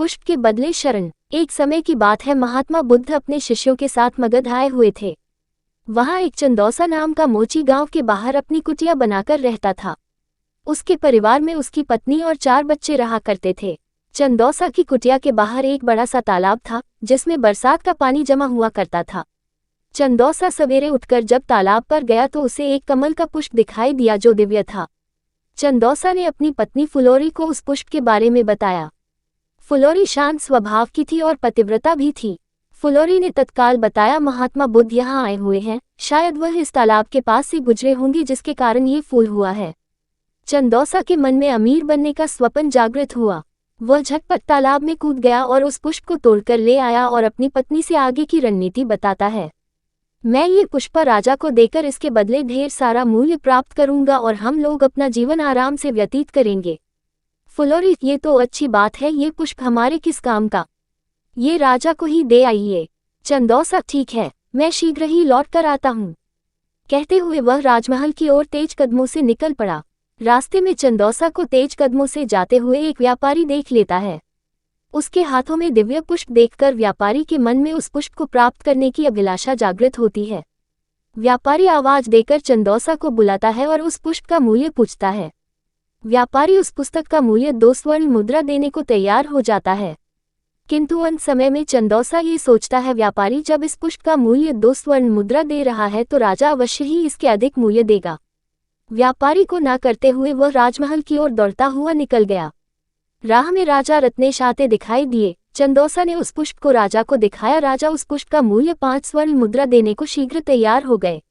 पुष्प के बदले शरण। एक समय की बात है, महात्मा बुद्ध अपने शिष्यों के साथ मगध आए हुए थे। वहां एक चंदौसा नाम का मोची गांव के बाहर अपनी कुटिया बनाकर रहता था। उसके परिवार में उसकी पत्नी और 4 बच्चे रहा करते थे। चंदौसा की कुटिया के बाहर एक बड़ा सा तालाब था जिसमें बरसात का पानी जमा हुआ करता था। चंदौसा सवेरे उठकर जब तालाब पर गया तो उसे एक कमल का पुष्प दिखाई दिया जो दिव्य था। चंदौसा ने अपनी पत्नी फुलोरी को उस पुष्प के बारे में बताया। फुलोरी शांत स्वभाव की थी और पतिव्रता भी थी। फुलोरी ने तत्काल बताया, महात्मा बुद्ध यहाँ आए हुए हैं, शायद वह इस तालाब के पास से गुजरे होंगे जिसके कारण ये फूल हुआ है। चंदौसा के मन में अमीर बनने का स्वप्न जागृत हुआ। वह झटपट तालाब में कूद गया और उस पुष्प को तोड़कर ले आया और अपनी पत्नी से आगे की रणनीति बताता है। मैं ये पुष्प राजा को देकर इसके बदले ढेर सारा मूल्य प्राप्त करूंगा और हम लोग अपना जीवन आराम से व्यतीत करेंगे। फुलोरी, ये तो अच्छी बात है, ये पुष्प हमारे किस काम का? ये राजा को ही दे आइए। चंदौसा, ठीक है, मैं शीघ्र ही लौट कर आता हूँ। कहते हुए वह राजमहल की ओर तेज कदमों से निकल पड़ा। रास्ते में चंदौसा को तेज कदमों से जाते हुए एक व्यापारी देख लेता है। उसके हाथों में दिव्य पुष्प देखकर व्यापारी के मन में उस पुष्प को प्राप्त करने की अभिलाषा जागृत होती है। व्यापारी आवाज देकर चंदौसा को बुलाता है और उस पुष्प का मूल्य पूछता है। व्यापारी उस पुस्तक का मूल्य 2 स्वर्ण मुद्रा देने को तैयार हो जाता है। किंतु अंत समय में चंदौसा ये सोचता है, व्यापारी जब इस पुष्प का मूल्य 2 स्वर्ण मुद्रा दे रहा है तो राजा अवश्य ही इसके अधिक मूल्य देगा। व्यापारी को ना करते हुए वह राजमहल की ओर दौड़ता हुआ निकल गया। राह में राजा रत्नेश आते दिखाई दिए। चंदौसा ने उस पुष्प को राजा को दिखाया। राजा उस पुष्प का मूल्य 5 स्वर्ण मुद्रा देने को शीघ्र तैयार हो गए।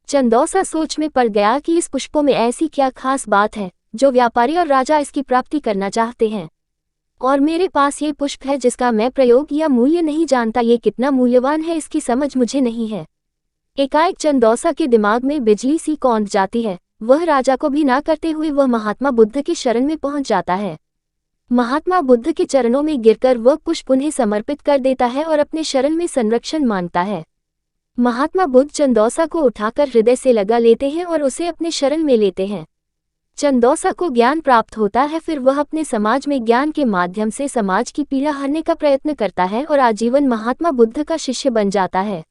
चंदौसा सोच में पड़ गया कि इस पुष्पों में ऐसी क्या खास बात है जो व्यापारी और राजा इसकी प्राप्ति करना चाहते हैं, और मेरे पास ये पुष्प है जिसका मैं प्रयोग या मूल्य नहीं जानता। ये कितना मूल्यवान है इसकी समझ मुझे नहीं है। एकाएक चंदौसा के दिमाग में बिजली सी कौंध जाती है। वह राजा को भी ना करते हुए वह महात्मा बुद्ध के शरण में पहुंच जाता है। महात्मा बुद्ध के चरणों में गिरकर वह पुष्प उन्हें समर्पित कर देता है और अपने शरण में संरक्षण मांगता है। महात्मा बुद्ध चंदौसा को उठाकर हृदय से लगा लेते हैं और उसे अपने शरण में लेते हैं। चंदौसा को ज्ञान प्राप्त होता है। फिर वह अपने समाज में ज्ञान के माध्यम से समाज की पीड़ा हरने का प्रयत्न करता है और आजीवन महात्मा बुद्ध का शिष्य बन जाता है।